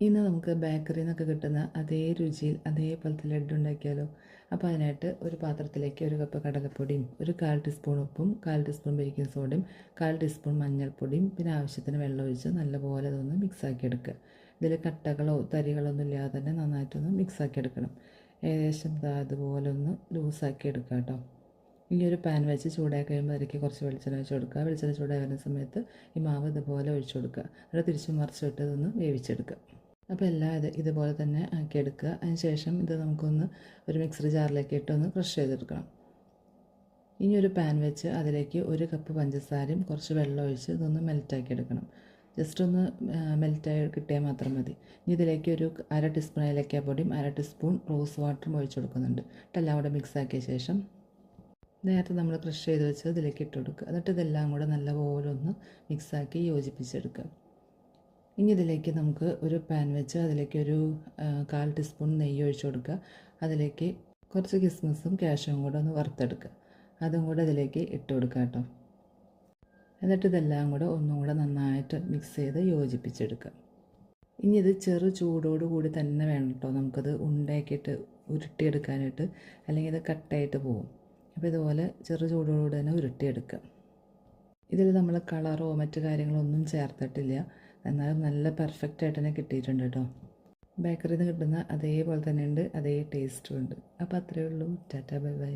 ഇന്ന് നമുക്ക് ബേക്കറിയിൽ നിന്നൊക്കെ കിട്ടുന്ന അതേ രുചിയിൽ അതേപോലത്തെ ലഡ്ഡു ഉണ്ടാക്കിയാലോ. അപ്പോൾ അതിനായിട്ട് ഒരു പാത്രത്തിലേക്ക് 1 കപ്പ് കടലപ്പൊടിയും 1/4 ടീസ്പൂൺ ഉപ്പും 1/4 ടീസ്പൂൺ ബേക്കിംഗ് സോഡയും 1/4 ടീസ്പൂൺ മഞ്ഞൾപ്പൊടിയും പിന്നെ ആവശ്യത്തിന് വെള്ളം ഒഴിച്ച് നല്ലപോലെ ഇതൊന്ന് മിക്സാക്കി എടുക്കുക. ഇതിൽ കട്ടകളോ തരികളോ ഒന്നും ഇല്ലാതെ തന്നെ നന്നായിട്ടൊന്ന് മിക്സാക്കി എടുക്കണം. ഏകദേശം അതുപോലെ ഒന്ന് ലൂസാക്കി എടുക്കുക കേട്ടോ. ഈ ഒരു പാൻ വെച്ച് ചൂടായി കഴിയുമ്പോൾ അതിലേക്ക് കുറച്ച് വെളിച്ചെണ്ണ ഒഴിച്ച് കൊടുക്കുക. വെളിച്ചെണ്ണ ചൂടായി വരുന്ന സമയത്ത് ഈ മാവ് ഇതുപോലെ ഒഴിച്ചു കൊടുക്കുക. അത് തിരിച്ചും മറിച്ചിട്ട് ഇതൊന്ന് വേവിച്ചെടുക്കുക. അപ്പോൾ എല്ലാം ഇതുപോലെ തന്നെ ആക്കിയെടുക്കുക. അതിന് ശേഷം ഇത് നമുക്കൊന്ന് ഒരു മിക്സർ ജാറിലേക്ക് ഇട്ടൊന്ന് ക്രഷ് ചെയ്തെടുക്കണം. ഇനി ഒരു പാൻ വെച്ച് അതിലേക്ക് 1 കപ്പ് പഞ്ചസാരയും കുറച്ച് വെള്ളം ഒഴിച്ച് ഇതൊന്ന് മെൽറ്റാക്കി എടുക്കണം. ജസ്റ്റ് ഒന്ന് മെൽറ്റായി കിട്ടിയാൽ മാത്രം മതി. ഇനി ഇതിലേക്ക് ഒരു 1/2 ടീസ്പൂൺ ഏലക്കാപ്പൊടിയും 1/2 ടീസ്പൂൺ റോസ് വാട്ടറും ഒഴിച്ച് കൊടുക്കുന്നുണ്ട്. എല്ലാം കൂടെ മിക്സാക്കിയ ശേഷം നേരത്തെ നമ്മൾ ക്രഷ് ചെയ്ത് വെച്ച് ഇതിലേക്ക് ഇട്ട് കൊടുക്കുക. എന്നിട്ട് ഇതെല്ലാം കൂടെ നല്ലപോലെ ഒന്ന് മിക്സാക്കി യോജിപ്പിച്ചെടുക്കുക. ഇനി ഇതിലേക്ക് നമുക്ക് ഒരു പാൻ വെച്ച് അതിലേക്ക് ഒരു 1/4 ടീസ്പൂൺ നെയ്യ് ഒഴിച്ച് കൊടുക്കുക. അതിലേക്ക് കുറച്ച് കിസ്മിസും കാഷ്യൂവും കൂടെ ഒന്ന് വറുത്തെടുക്കുക. അതും കൂടെ അതിലേക്ക് ഇട്ട് കൊടുക്കുക കേട്ടോ. എന്നിട്ട് ഇതെല്ലാം കൂടെ ഒന്നും കൂടെ നന്നായിട്ട് മിക്സ് ചെയ്ത് യോജിപ്പിച്ചെടുക്കുക. ഇനി ഇത് ചെറു ചൂടോട് കൂടി തന്നെ വേണം കേട്ടോ നമുക്കത് ഉണ്ടാക്കിയിട്ട് ഉരുട്ടിയെടുക്കാനായിട്ട്, അല്ലെങ്കിൽ ഇത് കട്ടായിട്ട് പോകും. അപ്പോൾ ഇതുപോലെ ചെറു ചൂടോടുകൂടി തന്നെ ഉരുട്ടിയെടുക്കുക. ഇതിൽ നമ്മൾ കളറോ മറ്റു കാര്യങ്ങളോ ഒന്നും ചേർത്തിട്ടില്ല. എന്നാലും നല്ല പെർഫെക്റ്റായിട്ട് തന്നെ കിട്ടിയിട്ടുണ്ട് കേട്ടോ. ബേക്കറിയിൽ നിന്ന് കിട്ടുന്ന അതേപോലെ തന്നെ ഉണ്ട്, അതേ ടേസ്റ്റും ഉണ്ട്. അപ്പോൾ അത്രയേ ഉള്ളൂ. Tata bye bye.